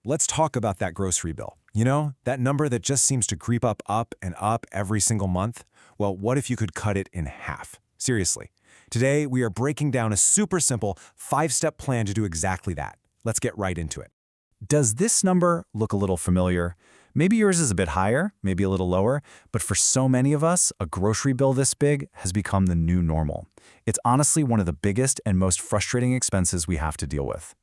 let's talk about that grocery bill. You know, that number that just seems to creep up and up every single month? Well, what if you could cut it in half? Seriously. Today, we are breaking down a super simple 5-step plan to do exactly that. Let's get right into it. Does this number look a little familiar? Maybe yours is a bit higher, maybe a little lower, but for so many of us, a grocery bill this big has become the new normal. It's honestly one of the biggest and most frustrating expenses we have to deal with.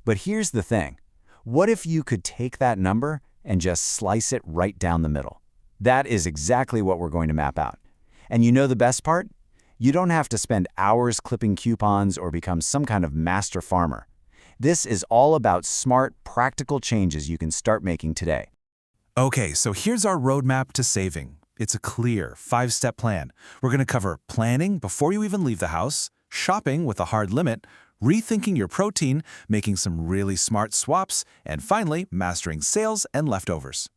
But here's the thing. What if you could take that number and just slice it right down the middle? That is exactly what we're going to map out. And you know the best part? You don't have to spend hours clipping coupons or become some kind of master farmer. This is all about smart, practical changes you can start making today. Okay, so here's our roadmap to saving. It's a clear 5-step plan. We're going to cover planning before you even leave the house, shopping with a hard limit, rethinking your protein, making some really smart swaps, and finally, mastering sales and leftovers.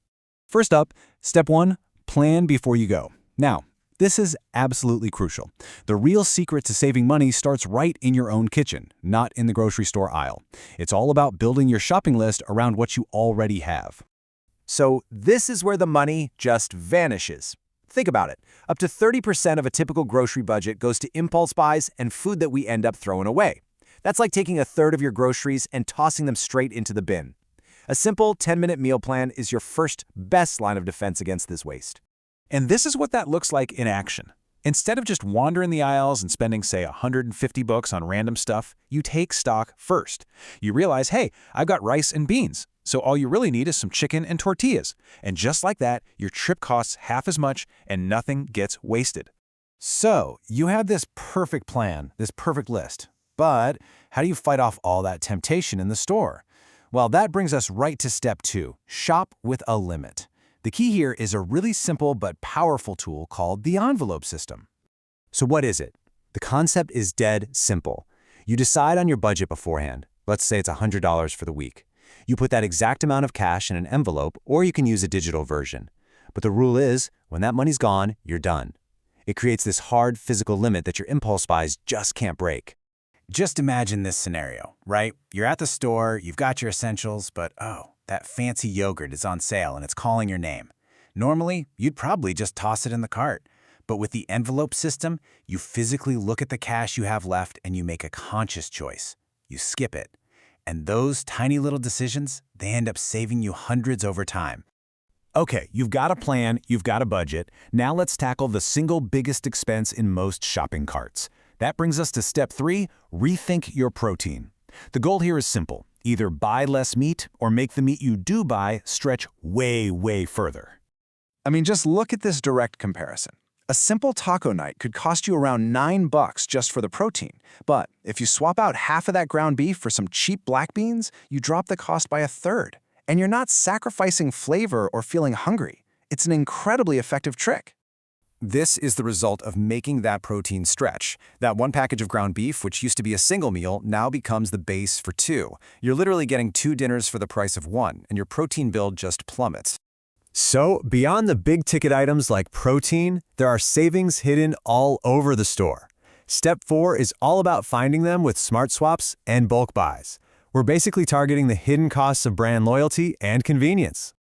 First up, step 1, plan before you go. Now, this is absolutely crucial. The real secret to saving money starts right in your own kitchen, not in the grocery store aisle. It's all about building your shopping list around what you already have. So this is where the money just vanishes. Think about it. Up to 30% of a typical grocery budget goes to impulse buys and food that we end up throwing away. That's like taking a third of your groceries and tossing them straight into the bin. A simple 10-minute meal plan is your first, best line of defense against this waste. And this is what that looks like in action. Instead of just wandering the aisles and spending, say, $150 on random stuff, you take stock first. You realize, hey, I've got rice and beans, so all you really need is some chicken and tortillas. And just like that, your trip costs half as much and nothing gets wasted. So, you have this perfect plan, this perfect list. But how do you fight off all that temptation in the store? Well, that brings us right to step 2, shop with a limit. The key here is a really simple but powerful tool called the envelope system. So what is it? The concept is dead simple. You decide on your budget beforehand. Let's say it's $100 for the week. You put that exact amount of cash in an envelope, or you can use a digital version. But the rule is, when that money's gone, you're done. It creates this hard physical limit that your impulse buys just can't break. Just imagine this scenario, right? You're at the store, you've got your essentials, but oh, that fancy yogurt is on sale and it's calling your name. Normally, you'd probably just toss it in the cart. But with the envelope system, you physically look at the cash you have left and you make a conscious choice. You skip it. And those tiny little decisions, they end up saving you hundreds over time. Okay, you've got a plan, you've got a budget. Now let's tackle the single biggest expense in most shopping carts. That brings us to step 3, rethink your protein. The goal here is simple. Either buy less meat or make the meat you do buy stretch way, way further. I mean, just look at this direct comparison. A simple taco night could cost you around $9 just for the protein. But if you swap out half of that ground beef for some cheap black beans, you drop the cost by a third. And you're not sacrificing flavor or feeling hungry. It's an incredibly effective trick. This is the result of making that protein stretch. That one package of ground beef, which used to be a single meal, now becomes the base for 2. You're literally getting 2 dinners for the price of 1, and your protein bill just plummets. So, beyond the big-ticket items like protein, there are savings hidden all over the store. Step 4 is all about finding them with smart swaps and bulk buys. We're basically targeting the hidden costs of brand loyalty and convenience.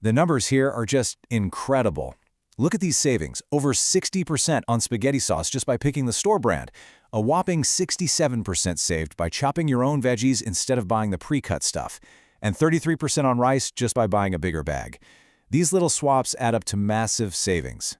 The numbers here are just incredible. Look at these savings, over 60% on spaghetti sauce just by picking the store brand. A whopping 67% saved by chopping your own veggies instead of buying the pre-cut stuff. And 33% on rice just by buying a bigger bag. These little swaps add up to massive savings.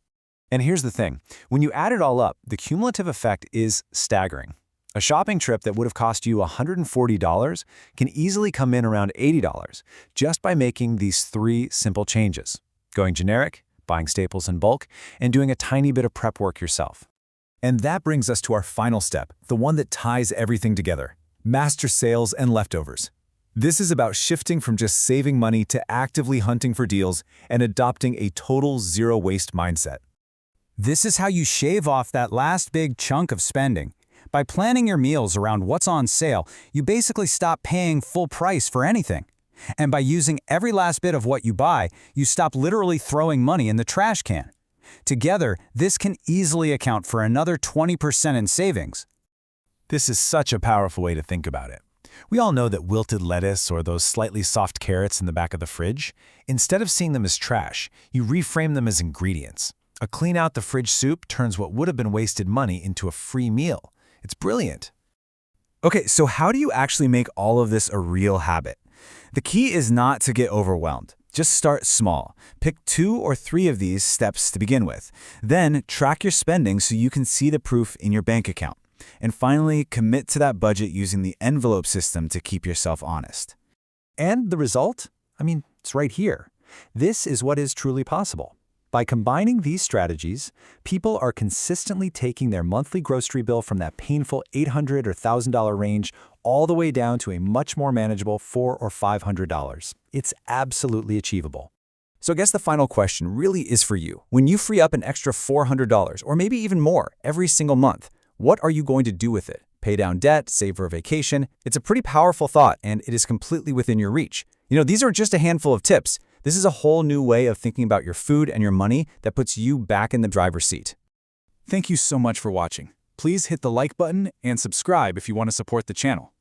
And here's the thing, when you add it all up, the cumulative effect is staggering. A shopping trip that would have cost you $140 can easily come in around $80 just by making these 3 simple changes. Going generic, buying staples in bulk, and doing a tiny bit of prep work yourself. And that brings us to our final step, the one that ties everything together. Master sales and leftovers. This is about shifting from just saving money to actively hunting for deals and adopting a total zero-waste mindset. This is how you shave off that last big chunk of spending. By planning your meals around what's on sale, you basically stop paying full price for anything. And by using every last bit of what you buy, you stop literally throwing money in the trash can. Together, this can easily account for another 20% in savings. This is such a powerful way to think about it. We all know that wilted lettuce or those slightly soft carrots in the back of the fridge, instead of seeing them as trash, you reframe them as ingredients. A clean out the fridge soup turns what would have been wasted money into a free meal. It's brilliant. Okay, so how do you actually make all of this a real habit? The key is not to get overwhelmed. Just start small. Pick 2 or 3 of these steps to begin with. Then track your spending so you can see the proof in your bank account. And finally, commit to that budget using the envelope system to keep yourself honest. And the result? I mean, it's right here. This is what is truly possible. By combining these strategies, people are consistently taking their monthly grocery bill from that painful $800 or $1,000 range all the way down to a much more manageable $400 or $500. It's absolutely achievable. So I guess the final question really is for you. When you free up an extra $400 or maybe even more every single month, what are you going to do with it? Pay down debt, save for a vacation? It's a pretty powerful thought, and it is completely within your reach. These are just a handful of tips. This is a whole new way of thinking about your food and your money that puts you back in the driver's seat. Thank you so much for watching. Please hit the like button and subscribe if you want to support the channel.